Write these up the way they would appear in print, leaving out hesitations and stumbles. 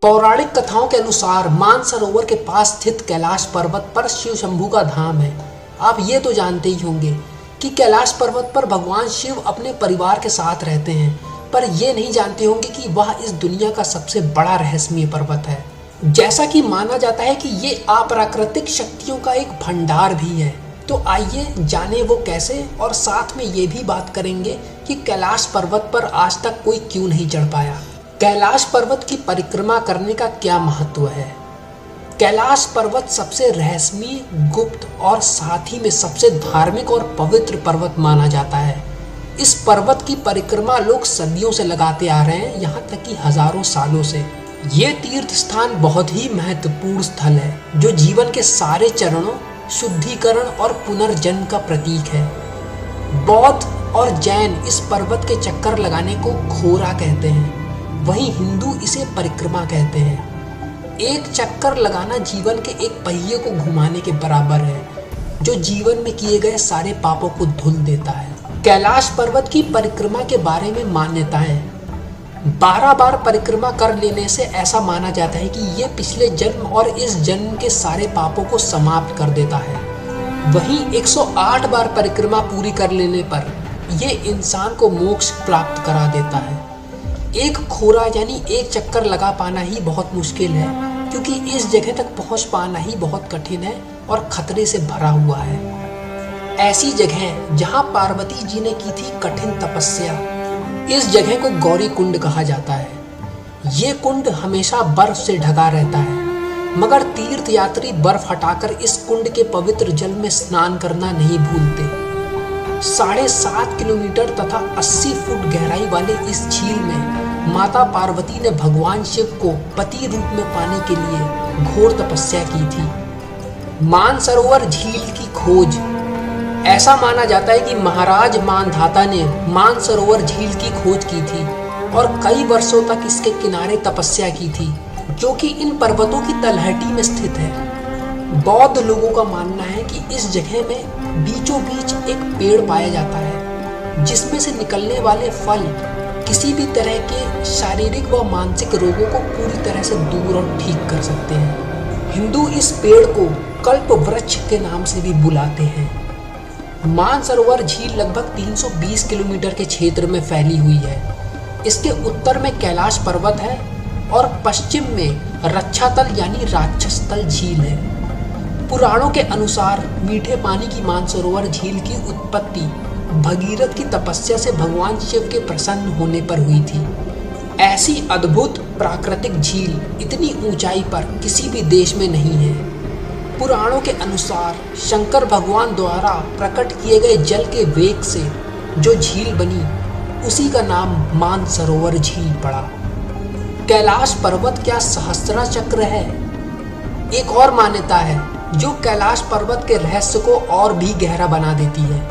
पौराणिक कथाओं के अनुसार मानसरोवर के पास स्थित कैलाश पर्वत पर शिव शंभू का धाम है। आप ये तो जानते ही होंगे कि कैलाश पर्वत पर भगवान शिव अपने परिवार के साथ रहते हैं, पर ये नहीं जानते होंगे कि वह इस दुनिया का सबसे बड़ा रहस्यमय पर्वत है। जैसा कि माना जाता है कि ये अप्राकृतिक शक्तियों का एक भंडार भी है। तो आइए जाने वो कैसे, और साथ में ये भी बात करेंगे कि कैलाश पर्वत पर आज तक कोई क्यों नहीं चढ़ पाया। कैलाश पर्वत की परिक्रमा करने का क्या महत्व है। कैलाश पर्वत सबसे रहस्यमय, गुप्त और साथ ही में सबसे धार्मिक और पवित्र पर्वत माना जाता है। इस पर्वत की परिक्रमा लोग सदियों से लगाते आ रहे हैं, यहाँ तक कि हजारों सालों से। ये तीर्थ स्थान बहुत ही महत्वपूर्ण स्थल है जो जीवन के सारे चरणों, शुद्धिकरण और पुनर्जन्म का प्रतीक है। बौद्ध और जैन इस पर्वत के चक्कर लगाने को खोरा कहते हैं, वहीं हिंदू इसे परिक्रमा कहते हैं। एक चक्कर लगाना जीवन के एक पहिए को घुमाने के बराबर है, जो जीवन में किए गए सारे पापों को धुल देता है। कैलाश पर्वत की परिक्रमा के बारे में मान्यताएं। 12 बार परिक्रमा कर लेने से ऐसा माना जाता है कि ये पिछले जन्म और इस जन्म के सारे पापों को समाप्त कर देता है। वहीं 108 बार परिक्रमा पूरी कर लेने पर यह इंसान को मोक्ष प्राप्त करा देता है। एक खोरा यानी एक चक्कर लगा पाना ही बहुत मुश्किल है, क्योंकि इस जगह तक पहुंच पाना ही बहुत कठिन है और खतरे से भरा हुआ है। ऐसी जगह जहां पार्वती जी ने की थी कठिन तपस्या, इस जगह को गौरी कुंड कहा जाता है। ये कुंड हमेशा बर्फ से ढका रहता है, मगर तीर्थ यात्री बर्फ हटाकर इस कुंड के पवित्र जल में स्नान करना नहीं भूलते। 7.5 किलोमीटर तथा 80 फुट गहराई वाले इस झील में माता पार्वती ने भगवान शिव को पति रूप में पाने के लिए घोर तपस्या की थी। मानसरोवर झील की खोज। ऐसा माना जाता है कि महाराज मानधाता ने मानसरोवर झील की खोज की थी और कई वर्षों तक इसके किनारे तपस्या की थी, जो कि इन पर्वतों की तलहटी में स्थित है। बौद्ध लोगों का मानना है कि इस जगह में बीचों बीच एक पेड़ पाया जाता है, जिसमें से निकलने वाले फल किसी भी तरह के शारीरिक व मानसिक रोगों को पूरी तरह से दूर और ठीक कर सकते हैं। हिंदू इस पेड़ को कल्प वृक्ष के नाम से भी बुलाते हैं। मानसरोवर झील लगभग 320 किलोमीटर के क्षेत्र में फैली हुई है। इसके उत्तर में कैलाश पर्वत है और पश्चिम में रक्षातल यानी राक्षसतल झील है। पुराणों के अनुसार मीठे पानी की मानसरोवर झील की उत्पत्ति भगीरथ की तपस्या से भगवान शिव के प्रसन्न होने पर हुई थी। ऐसी अद्भुत प्राकृतिक झील इतनी ऊंचाई पर किसी भी देश में नहीं है। पुराणों के अनुसार शंकर भगवान द्वारा प्रकट किए गए जल के वेग से जो झील बनी, उसी का नाम मानसरोवर झील पड़ा। कैलाश पर्वत क्या सहस्त्रा चक्र है? एक और मान्यता है जो कैलाश पर्वत के रहस्य को और भी गहरा बना देती है।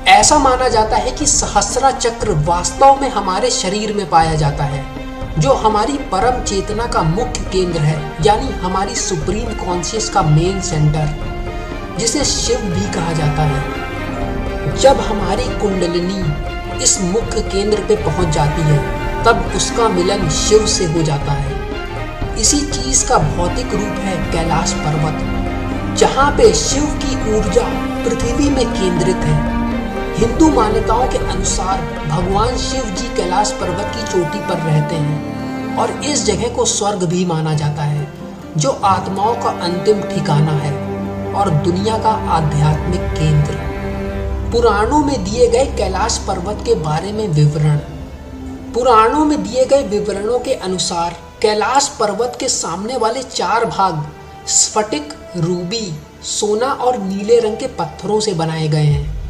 ऐसा माना जाता है कि सहस्त्रा चक्र वास्तव में हमारे शरीर में पाया जाता है, जो हमारी परम चेतना का मुख्य केंद्र है, यानी हमारी सुप्रीम कॉन्शियस का मेन सेंटर, जिसे शिव भी कहा जाता है। जब हमारी कुंडलिनी इस मुख्य केंद्र पे पहुंच जाती है, तब उसका मिलन शिव से हो जाता है। इसी चीज का भौतिक रूप है कैलाश पर्वत, जहाँ पे शिव की ऊर्जा पृथ्वी में केंद्रित है। हिंदू मान्यताओं के अनुसार भगवान शिव जी कैलाश पर्वत की चोटी पर रहते हैं और इस जगह को स्वर्ग भी माना जाता है, जो आत्माओं का अंतिम ठिकाना है और दुनिया का आध्यात्मिक केंद्र। पुराणों में दिए गए कैलाश पर्वत के बारे में विवरण। पुराणों में दिए गए विवरणों के अनुसार कैलाश पर्वत के सामने वाले 4 भाग स्फटिक, रूबी, सोना और नीले रंग के पत्थरों से बनाए गए हैं।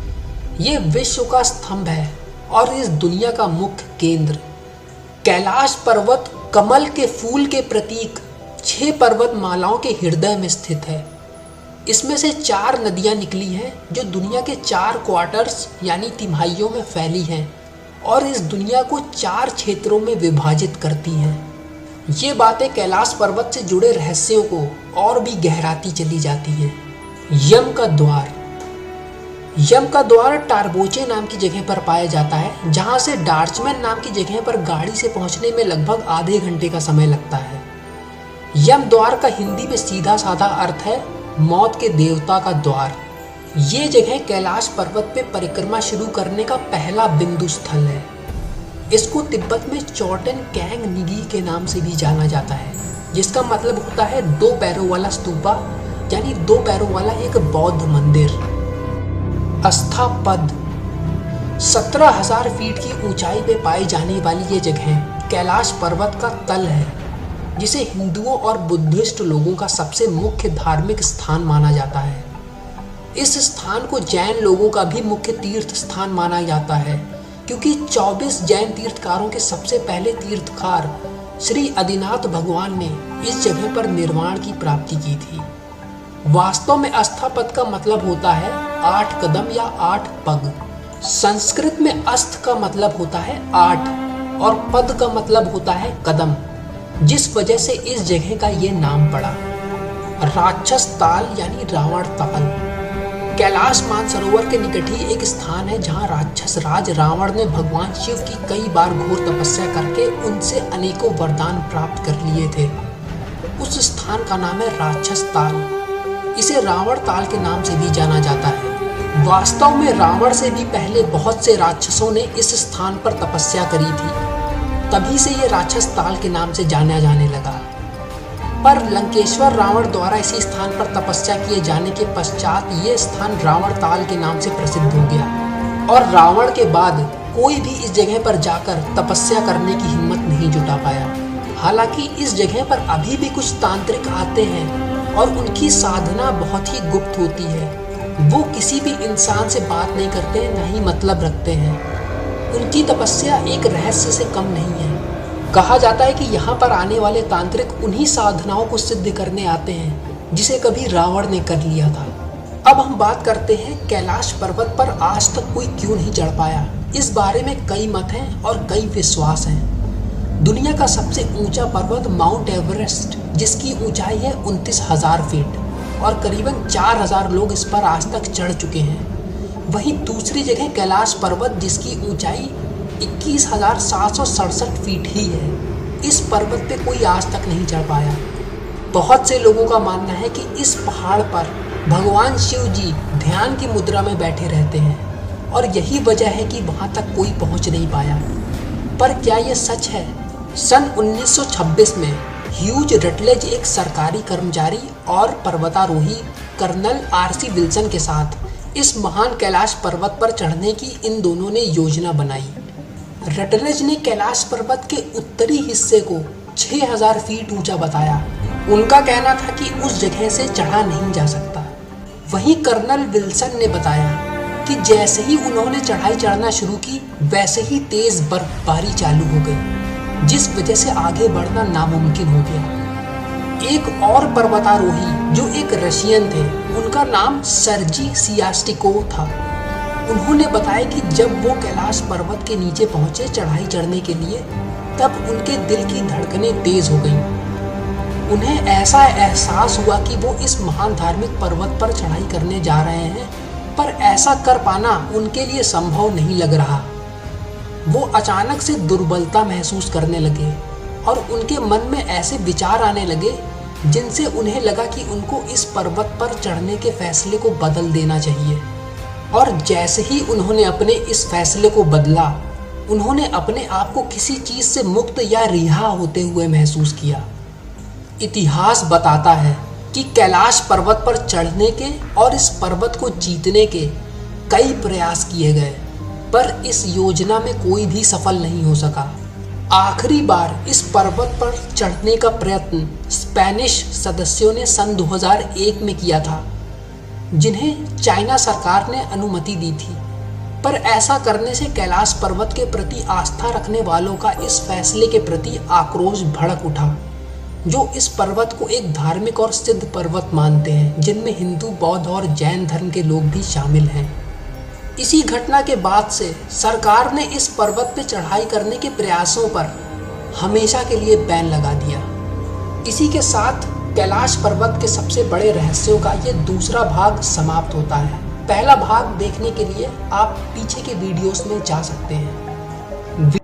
ये विश्व का स्तंभ है और इस दुनिया का मुख्य केंद्र। कैलाश पर्वत कमल के फूल के प्रतीक 6 पर्वत मालाओं के हृदय में स्थित है। इसमें से 4 नदियां निकली हैं जो दुनिया के 4 क्वार्टर्स यानी तिमाहियों में फैली हैं और इस दुनिया को 4 क्षेत्रों में विभाजित करती हैं। ये बातें कैलाश पर्वत से जुड़े रहस्यों को और भी गहराती चली जाती हैं। यम का द्वार। यम का द्वार टारबोचे नाम की जगह पर पाया जाता है, जहां से डार्चमैन नाम की जगह पर गाड़ी से पहुंचने में लगभग आधे घंटे का समय लगता है। यम द्वार का हिंदी में सीधा साधा अर्थ है मौत के देवता का द्वार। ये जगह कैलाश पर्वत पे परिक्रमा शुरू करने का पहला बिंदु स्थल है। इसको तिब्बत में चोटेन कैंग निगी के नाम से भी जाना जाता है, जिसका मतलब होता है 2 पैरों वाला स्तूपा, यानी 2 पैरों वाला एक बौद्ध मंदिर। अस्थापद 17,000 फीट की ऊंचाई पे पाई जाने वाली ये जगह कैलाश पर्वत का तल है, जिसे हिंदुओं और बुद्धिस्ट लोगों का सबसे मुख्य धार्मिक स्थान माना जाता है। इस स्थान को जैन लोगों का भी मुख्य तीर्थ स्थान माना जाता है, क्योंकि 24 जैन तीर्थकारों के सबसे पहले तीर्थकार श्री आदिनाथ भगवान ने इस जगह पर निर्वाण की प्राप्ति की थी। वास्तव में अस्थापद का मतलब होता है 8 कदम या 8 पग। संस्कृत में अस्त का मतलब होता है 8 और पद का मतलब होता है कदम, जिस वजह से इस जगह का ये नाम पड़ा। राक्षस ताल यानी रावण ताल कैलाश मानसरोवर के निकट ही एक स्थान है, जहां राक्षस राज रावण ने भगवान शिव की कई बार घोर तपस्या करके उनसे अनेकों वरदान प्राप्त कर लिए थे। उस स्थान का नाम है राक्षस ताल। इसे रावण ताल के नाम से भी जाना जाता है। वास्तव में रावण से भी पहले बहुत से राक्षसों ने इस स्थान पर तपस्या करी थी, तभी से ये राक्षस ताल के नाम से जाना जाने लगा। पर लंकेश्वर रावण द्वारा इसी स्थान पर तपस्या किए जाने के पश्चात ये स्थान रावण ताल के नाम से प्रसिद्ध हो गया, और रावण के बाद कोई भी इस जगह पर जाकर तपस्या करने की हिम्मत नहीं जुटा पाया। हालांकि इस जगह पर अभी भी कुछ तांत्रिक आते हैं और उनकी साधना बहुत ही गुप्त होती है। वो किसी भी इंसान से बात नहीं करते, न ही मतलब रखते हैं। उनकी तपस्या एक रहस्य से कम नहीं है। कहा जाता है कि यहाँ पर आने वाले तांत्रिक उन्हीं साधनाओं को सिद्ध करने आते हैं जिसे कभी रावण ने कर लिया था। अब हम बात करते हैं कैलाश पर्वत पर आज तक कोई क्यों नहीं चढ़ पाया। इस बारे में कई मत हैं और कई विश्वास हैं। दुनिया का सबसे ऊंचा पर्वत माउंट एवरेस्ट, जिसकी ऊंचाई है 29,000 फीट और करीबन 4,000 लोग इस पर आज तक चढ़ चुके हैं। वहीं दूसरी जगह कैलाश पर्वत, जिसकी ऊंचाई 21,767 फीट ही है। इस पर्वत पे कोई आज तक नहीं चढ़ पाया। बहुत से लोगों का मानना है कि इस पहाड़ पर भगवान शिव जी ध्यान की मुद्रा में बैठे रहते हैं और यही वजह है कि वहाँ तक कोई पहुँच नहीं पाया। पर क्या ये सच है? सन 1926 में ह्यूज रटलेज एक सरकारी कर्मचारी और पर्वतारोही कर्नल RC विल्सन के साथ इस महान कैलाश पर्वत पर चढ़ने की इन दोनों ने योजना बनाई। रटलेज ने कैलाश पर्वत के उत्तरी हिस्से को 6,000 फीट ऊंचा बताया। उनका कहना था कि उस जगह से चढ़ा नहीं जा सकता। वहीं कर्नल विल्सन ने बताया कि जैसे ही उन्होंने चढ़ाई चढ़ना शुरू की, वैसे ही तेज बर्फबारी चालू हो गई, जिस वजह से आगे बढ़ना नामुमकिन हो गया। एक और पर्वतारोही जो एक रशियन थे, उनका नाम सर्जी सियास्टिकोव था। उन्होंने बताया कि जब वो कैलाश पर्वत के नीचे पहुंचे चढ़ाई चढ़ने के लिए, तब उनके दिल की धड़कनें तेज हो गईं। उन्हें ऐसा एहसास हुआ कि वो इस महान धार्मिक पर्वत पर चढ़ाई करने जा रहे हैं, पर ऐसा कर पाना उनके लिए संभव नहीं लग रहा। वो अचानक से दुर्बलता महसूस करने लगे और उनके मन में ऐसे विचार आने लगे जिनसे उन्हें लगा कि उनको इस पर्वत पर चढ़ने के फैसले को बदल देना चाहिए। और जैसे ही उन्होंने अपने इस फैसले को बदला, उन्होंने अपने आप को किसी चीज़ से मुक्त या रिहा होते हुए महसूस किया। इतिहास बताता है कि कैलाश पर्वत पर चढ़ने के और इस पर्वत को जीतने के कई प्रयास किए गए, पर इस योजना में कोई भी सफल नहीं हो सका। आखिरी बार इस पर्वत पर चढ़ने का प्रयत्न स्पेनिश सदस्यों ने सन 2001 में किया था, जिन्हें चाइना सरकार ने अनुमति दी थी। पर ऐसा करने से कैलाश पर्वत के प्रति आस्था रखने वालों का इस फैसले के प्रति आक्रोश भड़क उठा, जो इस पर्वत को एक धार्मिक और सिद्ध पर्वत मानते हैं, जिनमें हिंदू, बौद्ध और जैन धर्म के लोग भी शामिल हैं। इसी घटना के बाद से सरकार ने इस पर्वत पर चढ़ाई करने के प्रयासों पर हमेशा के लिए बैन लगा दिया। इसी के साथ कैलाश पर्वत के सबसे बड़े रहस्यों का ये दूसरा भाग समाप्त होता है। पहला भाग देखने के लिए आप पीछे के वीडियोस में जा सकते हैं।